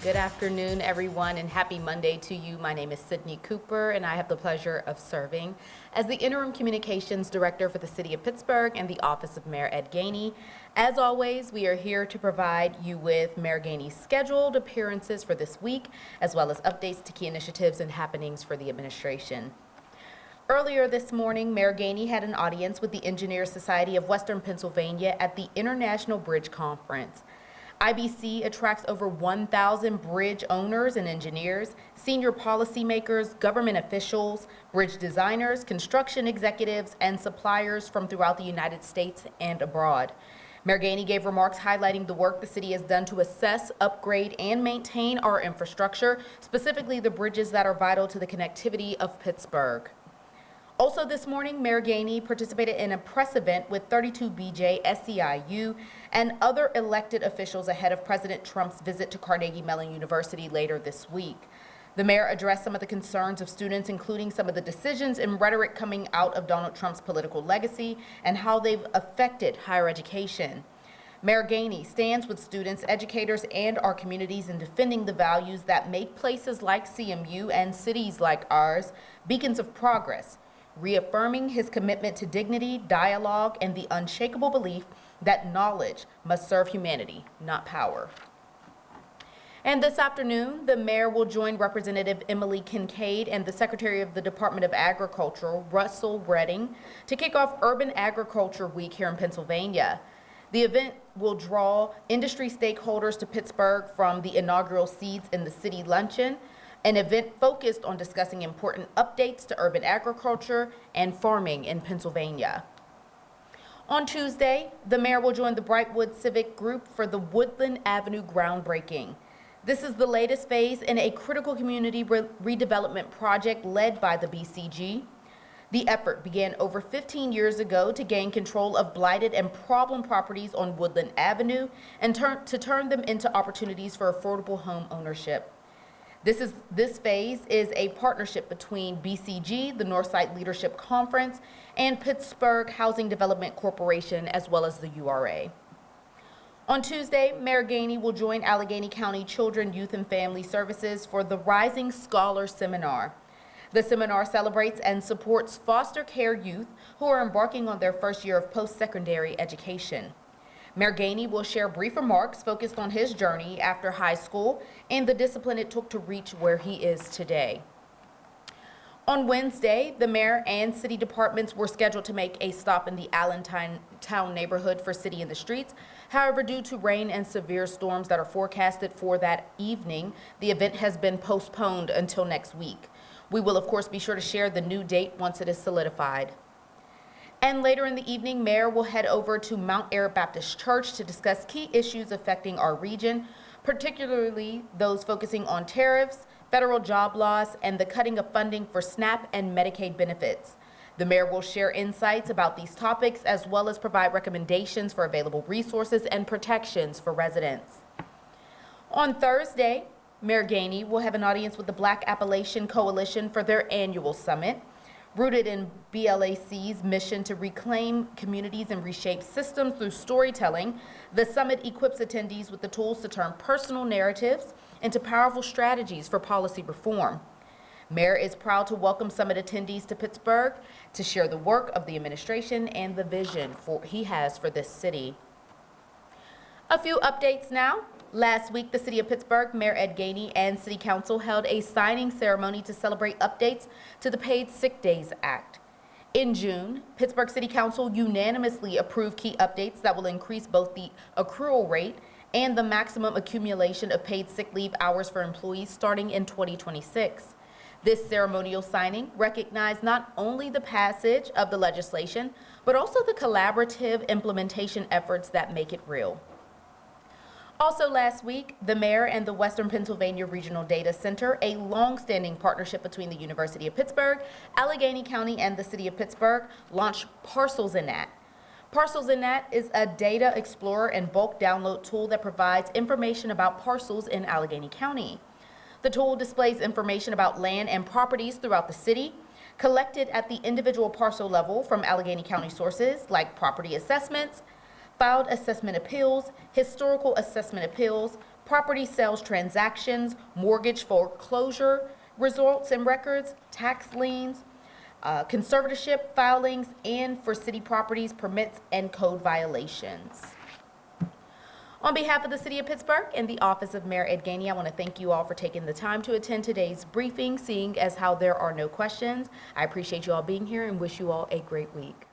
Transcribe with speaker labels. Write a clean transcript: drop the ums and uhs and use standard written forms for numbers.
Speaker 1: Good afternoon, everyone, and happy Monday to you. My name is Sydney Cooper, and I have the pleasure of serving as the Interim Communications Director for the City of Pittsburgh and the Office of Mayor Ed Gainey. As always, we are here to provide you with Mayor Gainey's scheduled appearances for this week, as well as updates to key initiatives and happenings for the administration. Earlier this morning, Mayor Gainey had an audience with the Engineers Society of Western Pennsylvania at the International Bridge Conference. IBC attracts over 1,000 bridge owners and engineers, senior policymakers, government officials, bridge designers, construction executives, and suppliers from throughout the United States and abroad. Mayor Gainey gave remarks highlighting the work the city has done to assess, upgrade, and maintain our infrastructure, specifically the bridges that are vital to the connectivity of Pittsburgh. Also this morning, Mayor Gainey participated in a press event with 32BJ, SEIU, and other elected officials ahead of President Trump's visit to Carnegie Mellon University later this week. The mayor addressed some of the concerns of students, including some of the decisions and rhetoric coming out of Donald Trump's political legacy and how they've affected higher education. Mayor Gainey stands with students, educators, and our communities in defending the values that make places like CMU and cities like ours beacons of progress, reaffirming his commitment to dignity, dialogue, and the unshakable belief that knowledge must serve humanity, not power. And this afternoon, the mayor will join Representative Emily Kincaid and the Secretary of the Department of Agriculture, Russell Redding, to kick off Urban Agriculture Week here in Pennsylvania. The event will draw industry stakeholders to Pittsburgh from the inaugural Seeds in the City luncheon, an event focused on discussing important updates to urban agriculture and farming in Pennsylvania. On Tuesday, the mayor will join the Brightwood Civic Group for the Woodland Avenue groundbreaking. This is the latest phase in a critical community redevelopment project led by the BCG. The effort began over 15 years ago to gain control of blighted and problem properties on Woodland Avenue and to turn them into opportunities for affordable home ownership. This phase is a partnership between BCG, the Northside Leadership Conference, and Pittsburgh Housing Development Corporation, as well as the URA. On Tuesday, Mayor Gainey will join Allegheny County Children, Youth, and Family Services for the Rising Scholar Seminar. The seminar celebrates and supports foster care youth who are embarking on their first year of post-secondary education. Mayor Gainey will share brief remarks focused on his journey after high school and the discipline it took to reach where he is today. On Wednesday, the mayor and city departments were scheduled to make a stop in the Allentown neighborhood for City in the Streets. However, due to rain and severe storms that are forecasted for that evening, the event has been postponed until next week. We will, of course, be sure to share the new date once it is solidified. And later in the evening, Mayor will head over to Mount Arab Baptist Church to discuss key issues affecting our region, particularly those focusing on tariffs, federal job loss, and the cutting of funding for SNAP and Medicaid benefits. The mayor will share insights about these topics as well as provide recommendations for available resources and protections for residents. On Thursday, Mayor Gainey will have an audience with the Black Appalachian Coalition for their annual summit. Rooted in BLAC's mission to reclaim communities and reshape systems through storytelling, the summit equips attendees with the tools to turn personal narratives into powerful strategies for policy reform. Mayor is proud to welcome summit attendees to Pittsburgh to share the work of the administration and the vision he has for this city. A few updates now. Last week, the City of Pittsburgh, Mayor Ed Gainey, and City Council held a signing ceremony to celebrate updates to the Paid Sick Days Act. In June, Pittsburgh City Council unanimously approved key updates that will increase both the accrual rate and the maximum accumulation of paid sick leave hours for employees starting in 2026. This ceremonial signing recognized not only the passage of the legislation, but also the collaborative implementation efforts that make it real. Also last week, the mayor and the Western Pennsylvania Regional Data Center, a long-standing partnership between the University of Pittsburgh, Allegheny County, and the City of Pittsburgh, launched Parcels in That. Parcels in That is a data explorer and bulk download tool that provides information about parcels in Allegheny County. The tool displays information about land and properties throughout the city, collected at the individual parcel level from Allegheny County sources like property assessments, filed assessment appeals, historical assessment appeals, property sales transactions, mortgage foreclosure results and records, tax liens, conservatorship filings, and for city properties, permits, and code violations. On behalf of the City of Pittsburgh and the Office of Mayor Ed Gainey, I want to thank you all for taking the time to attend today's briefing. Seeing as how there are no questions, I appreciate you all being here and wish you all a great week.